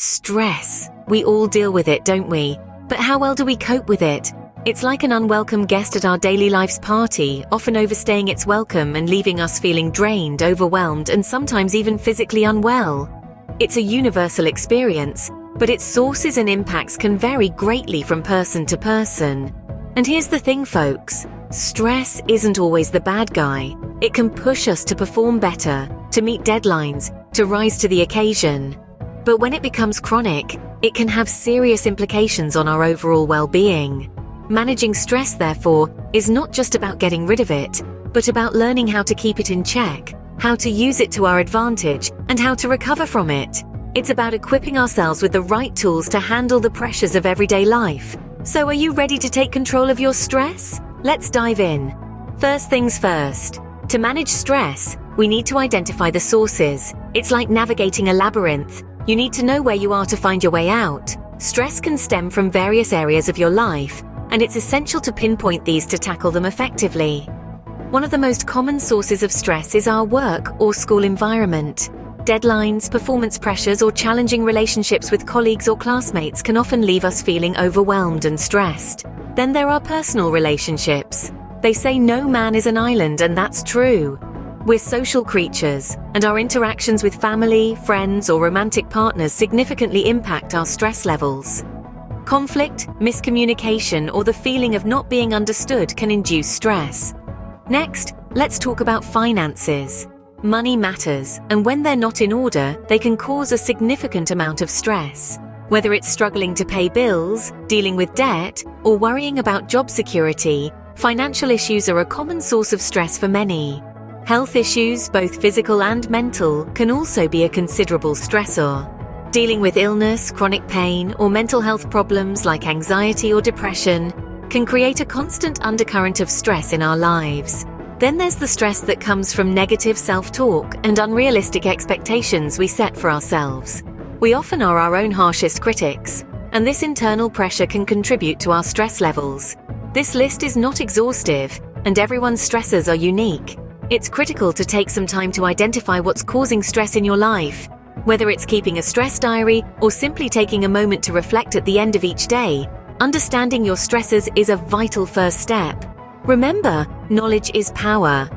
Stress. We all deal with it, don't we? But how well do we cope with it? It's like an unwelcome guest at our daily life's party, often overstaying its welcome and leaving us feeling drained, overwhelmed, and sometimes even physically unwell. It's a universal experience, but its sources and impacts can vary greatly from person to person. And here's the thing, folks. Stress isn't always the bad guy. It can push us to perform better, to meet deadlines, to rise to the occasion. But when it becomes chronic, it can have serious implications on our overall well-being. Managing stress, therefore, is not just about getting rid of it, but about learning how to keep it in check, how to use it to our advantage, and how to recover from it. It's about equipping ourselves with the right tools to handle the pressures of everyday life. So are you ready to take control of your stress? Let's dive in. First things first. To manage stress, we need to identify the sources. It's like navigating a labyrinth. You need to know where you are to find your way out. Stress can stem from various areas of your life, and it's essential to pinpoint these to tackle them effectively. One of the most common sources of stress is our work or school environment. Deadlines, performance pressures, or challenging relationships with colleagues or classmates can often leave us feeling overwhelmed and stressed. Then there are personal relationships. They say no man is an island, and that's true. We're social creatures, and our interactions with family, friends, or romantic partners significantly impact our stress levels. Conflict, miscommunication, or the feeling of not being understood can induce stress. Next, let's talk about finances. Money matters, and when they're not in order, they can cause a significant amount of stress. Whether it's struggling to pay bills, dealing with debt, or worrying about job security, financial issues are a common source of stress for many. Health issues, both physical and mental, can also be a considerable stressor. Dealing with illness, chronic pain, or mental health problems like anxiety or depression can create a constant undercurrent of stress in our lives. Then there's the stress that comes from negative self-talk and unrealistic expectations we set for ourselves. We often are our own harshest critics, and this internal pressure can contribute to our stress levels. This list is not exhaustive, and everyone's stresses are unique. It's critical to take some time to identify what's causing stress in your life. Whether it's keeping a stress diary or simply taking a moment to reflect at the end of each day, understanding your stresses is a vital first step. Remember, knowledge is power.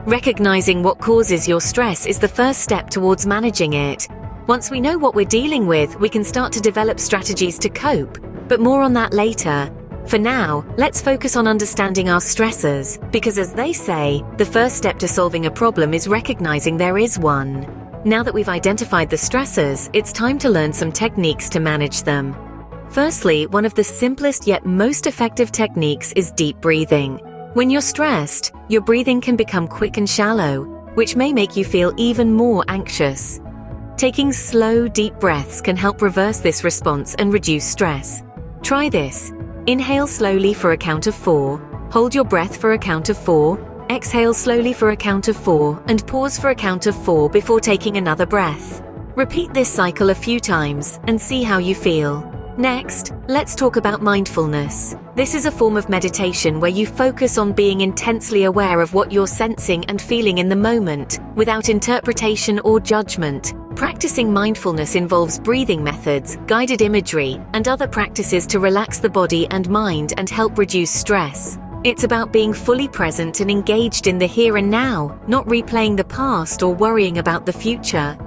Recognizing what causes your stress is the first step towards managing it. Once we know what we're dealing with, we can start to develop strategies to cope, but more on that later. For now, let's focus on understanding our stressors, because as they say, the first step to solving a problem is recognizing there is one. Now that we've identified the stressors, it's time to learn some techniques to manage them. Firstly, one of the simplest yet most effective techniques is deep breathing. When you're stressed, your breathing can become quick and shallow, which may make you feel even more anxious. Taking slow, deep breaths can help reverse this response and reduce stress. Try this. Inhale slowly for a count of 4, hold your breath for a count of 4, exhale slowly for a count of 4, and pause for a count of 4 before taking another breath. Repeat this cycle a few times and see how you feel. Next, let's talk about mindfulness. This is a form of meditation where you focus on being intensely aware of what you're sensing and feeling in the moment, without interpretation or judgment. Practicing mindfulness involves breathing methods, guided imagery, and other practices to relax the body and mind and help reduce stress. It's about being fully present and engaged in the here and now, not replaying the past or worrying about the future.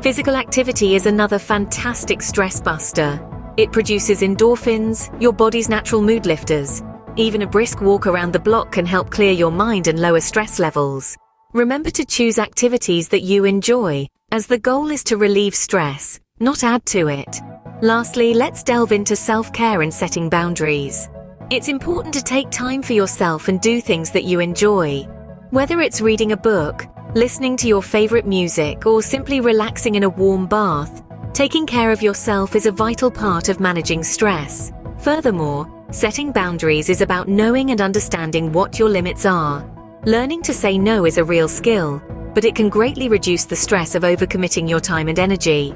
Physical activity is another fantastic stress buster. It produces endorphins, your body's natural mood lifters. Even a brisk walk around the block can help clear your mind and lower stress levels. Remember to choose activities that you enjoy, as the goal is to relieve stress, not add to it. Lastly, let's delve into self-care and setting boundaries. It's important to take time for yourself and do things that you enjoy. Whether it's reading a book, listening to your favorite music, or simply relaxing in a warm bath, taking care of yourself is a vital part of managing stress. Furthermore, setting boundaries is about knowing and understanding what your limits are. Learning to say no is a real skill, but it can greatly reduce the stress of overcommitting your time and energy.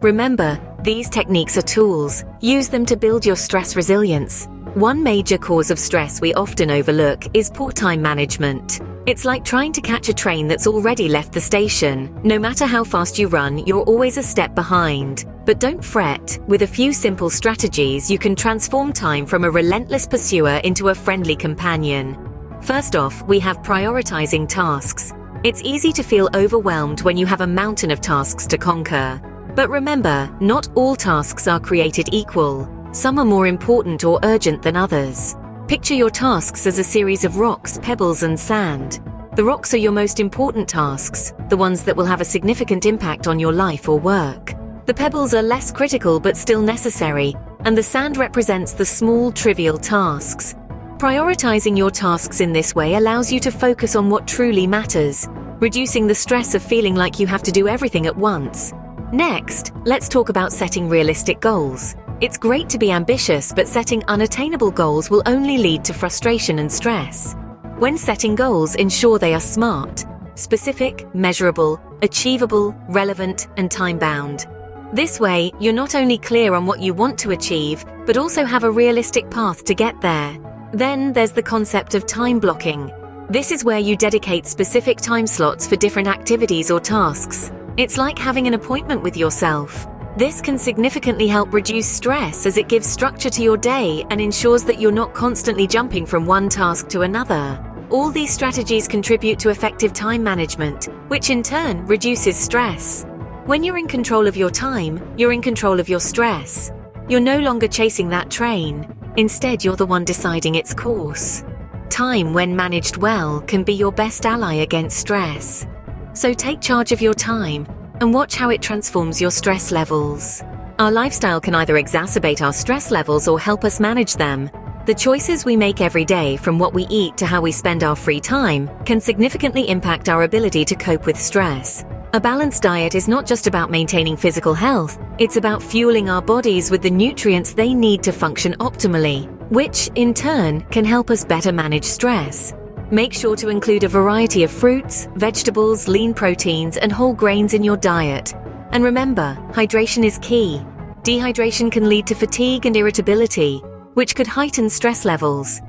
Remember, these techniques are tools. Use them to build your stress resilience. One major cause of stress we often overlook is poor time management. It's like trying to catch a train that's already left the station. No matter how fast you run, you're always a step behind. But don't fret. With a few simple strategies, you can transform time from a relentless pursuer into a friendly companion. First off, we have prioritizing tasks. It's easy to feel overwhelmed when you have a mountain of tasks to conquer. But remember, not all tasks are created equal. Some are more important or urgent than others. Picture your tasks as a series of rocks, pebbles, and sand. The rocks are your most important tasks, the ones that will have a significant impact on your life or work. The pebbles are less critical but still necessary, and the sand represents the small, trivial tasks. Prioritizing your tasks in this way allows you to focus on what truly matters, reducing the stress of feeling like you have to do everything at once. Next, let's talk about setting realistic goals. It's great to be ambitious, but setting unattainable goals will only lead to frustration and stress. When setting goals, ensure they are smart, specific, measurable, achievable, relevant, and time-bound. This way, you're not only clear on what you want to achieve, but also have a realistic path to get there. Then there's the concept of time blocking. This is where you dedicate specific time slots for different activities or tasks. It's like having an appointment with yourself. This can significantly help reduce stress as it gives structure to your day and ensures that you're not constantly jumping from one task to another. All these strategies contribute to effective time management, which in turn reduces stress. When you're in control of your time, you're in control of your stress. You're no longer chasing that train. Instead, you're the one deciding its course. Time, when managed well, can be your best ally against stress. So take charge of your time and watch how it transforms your stress levels. Our lifestyle can either exacerbate our stress levels or help us manage them. The choices we make every day, from what we eat to how we spend our free time, can significantly impact our ability to cope with stress. A balanced diet is not just about maintaining physical health, it's about fueling our bodies with the nutrients they need to function optimally, which, in turn, can help us better manage stress. Make sure to include a variety of fruits, vegetables, lean proteins, and whole grains in your diet. And remember, hydration is key. Dehydration can lead to fatigue and irritability, which could heighten stress levels.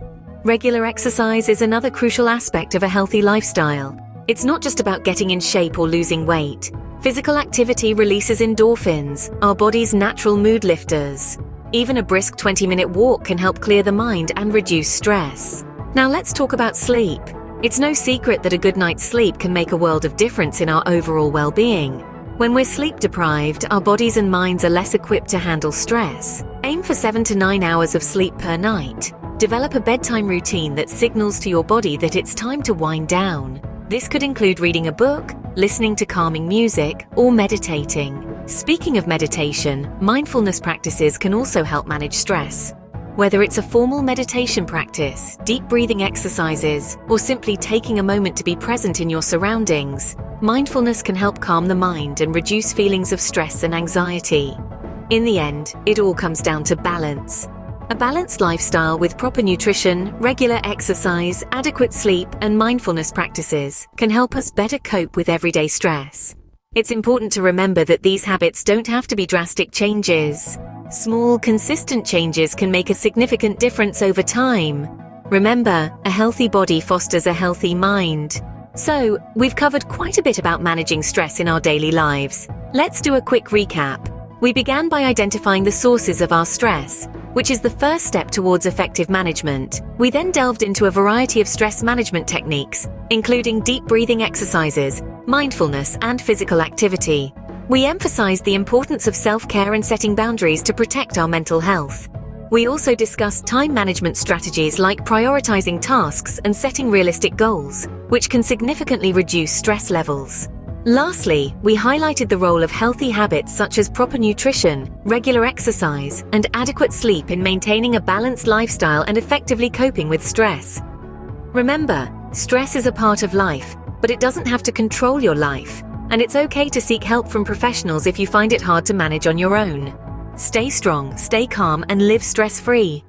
Regular exercise is another crucial aspect of a healthy lifestyle. It's not just about getting in shape or losing weight. Physical activity releases endorphins, our body's natural mood lifters. Even a brisk 20-minute walk can help clear the mind and reduce stress. Now let's talk about sleep. It's no secret that a good night's sleep can make a world of difference in our overall well-being. When we're sleep deprived, our bodies and minds are less equipped to handle stress. Aim for 7 to 9 hours of sleep per night. Develop a bedtime routine that signals to your body that it's time to wind down. This could include reading a book, listening to calming music, or meditating. Speaking of meditation, mindfulness practices can also help manage stress. Whether it's a formal meditation practice, deep breathing exercises, or simply taking a moment to be present in your surroundings, mindfulness can help calm the mind and reduce feelings of stress and anxiety. In the end, it all comes down to balance. A balanced lifestyle with proper nutrition, regular exercise, adequate sleep, and mindfulness practices can help us better cope with everyday stress. It's important to remember that these habits don't have to be drastic changes. Small, consistent changes can make a significant difference over time. Remember, a healthy body fosters a healthy mind. So, we've covered quite a bit about managing stress in our daily lives. Let's do a quick recap. We began by identifying the sources of our stress, which is the first step towards effective management. We then delved into a variety of stress management techniques, including deep breathing exercises, mindfulness, and physical activity. We emphasized the importance of self-care and setting boundaries to protect our mental health. We also discussed time management strategies like prioritizing tasks and setting realistic goals, which can significantly reduce stress levels. Lastly, we highlighted the role of healthy habits such as proper nutrition, regular exercise, and adequate sleep in maintaining a balanced lifestyle and effectively coping with stress. Remember, stress is a part of life, but it doesn't have to control your life, and it's okay to seek help from professionals if you find it hard to manage on your own. Stay strong, stay calm, and live stress-free.